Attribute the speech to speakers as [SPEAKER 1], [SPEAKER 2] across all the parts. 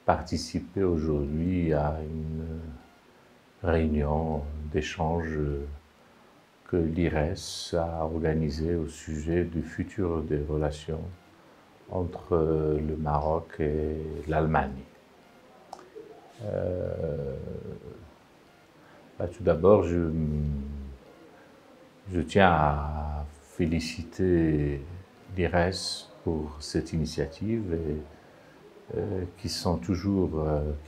[SPEAKER 1] participer aujourd'hui à une réunion d'échange que l'IRES a organisée au sujet du futur des relations entre le Maroc et l'Allemagne. Tout d'abord, je tiens à féliciter l'IRES pour cette initiative qui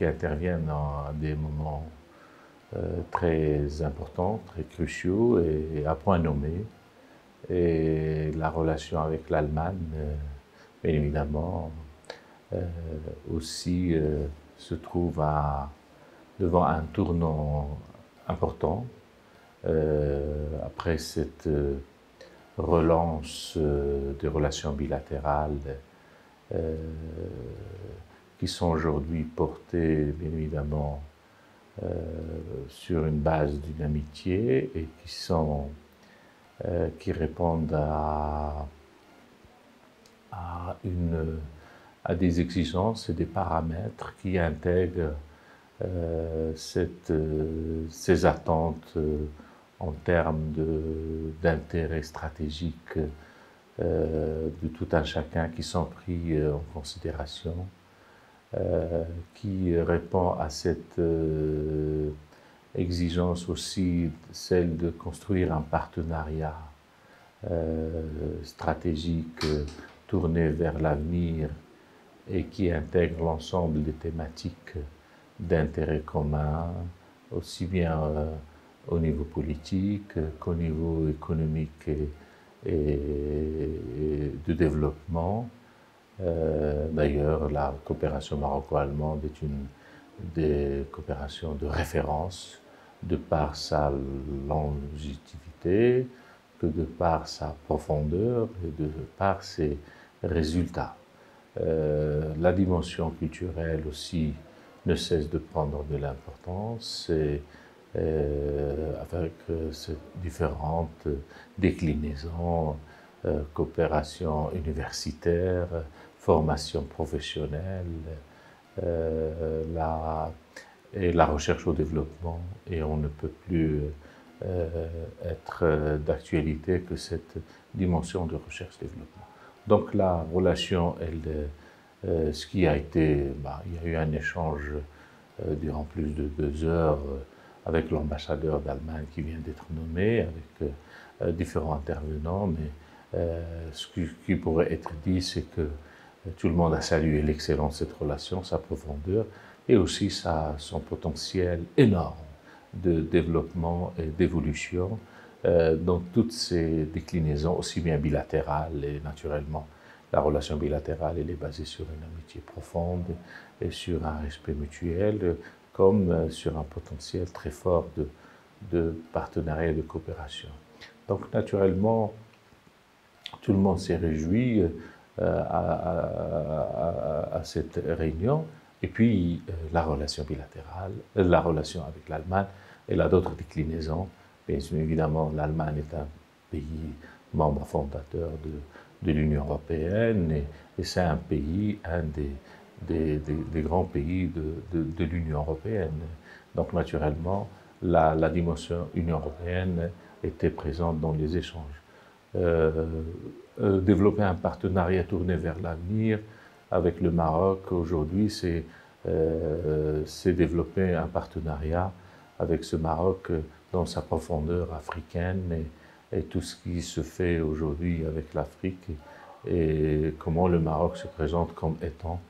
[SPEAKER 1] interviennent à des moments très importants, très cruciaux et à point nommé. Et la relation avec l'Allemagne, bien évidemment, aussi se trouve devant un tournant important après cette relance des relations bilatérales qui sont aujourd'hui portées, bien évidemment, sur une base d'une amitié et qui répondent à des exigences et des paramètres qui intègrent ces attentes en termes d'intérêt stratégique de tout un chacun qui sont pris en considération, qui répond à cette exigence aussi, celle de construire un partenariat stratégique tourné vers l'avenir et qui intègre l'ensemble des thématiques d'intérêt commun, aussi bien au niveau politique qu'au niveau économique et de développement. D'ailleurs, la coopération maroco-allemande est une des coopérations de référence de par sa longévité, que de par sa profondeur et de par ses résultats. La dimension culturelle aussi ne cesse de prendre de l'importance avec ces différentes déclinaisons, coopération universitaire, formation professionnelle, et la recherche au développement. Et on ne peut plus être d'actualité que cette dimension de recherche-développement. Donc la relation, ce qui a été, il y a eu un échange durant plus de 2 heures avec l'ambassadeur d'Allemagne qui vient d'être nommé, avec différents intervenants, mais ce qui pourrait être dit, c'est que tout le monde a salué l'excellence de cette relation, sa profondeur, et aussi son potentiel énorme de développement et d'évolution dans toutes ses déclinaisons, aussi bien bilatérales et naturellement. La relation bilatérale, elle est basée sur une amitié profonde et sur un respect mutuel, comme sur un potentiel très fort de partenariat et de coopération. Donc, naturellement, tout le monde s'est réjoui à cette réunion. Et puis, la relation bilatérale, la relation avec l'Allemagne, elle a d'autres déclinaisons. Bien évidemment, l'Allemagne est un pays membre fondateur de l'Union européenne et c'est un pays, un des grands pays de l'Union européenne. Donc, naturellement, la dimension Union européenne était présente dans les échanges. Développer un partenariat tourné vers l'avenir avec le Maroc aujourd'hui, c'est développer un partenariat avec ce Maroc dans sa profondeur africaine et tout ce qui se fait aujourd'hui avec l'Afrique et comment le Maroc se présente comme étant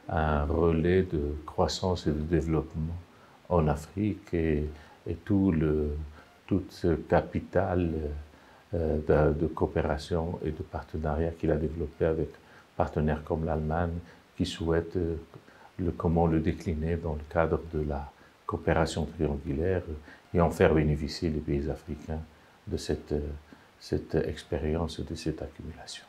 [SPEAKER 1] un relais de croissance et de développement en Afrique et tout ce capital de coopération et de partenariat qu'il a développé avec partenaires comme l'Allemagne qui souhaitent comment le décliner dans le cadre de la coopération triangulaire et en faire bénéficier les pays africains de cette expérience et de cette accumulation.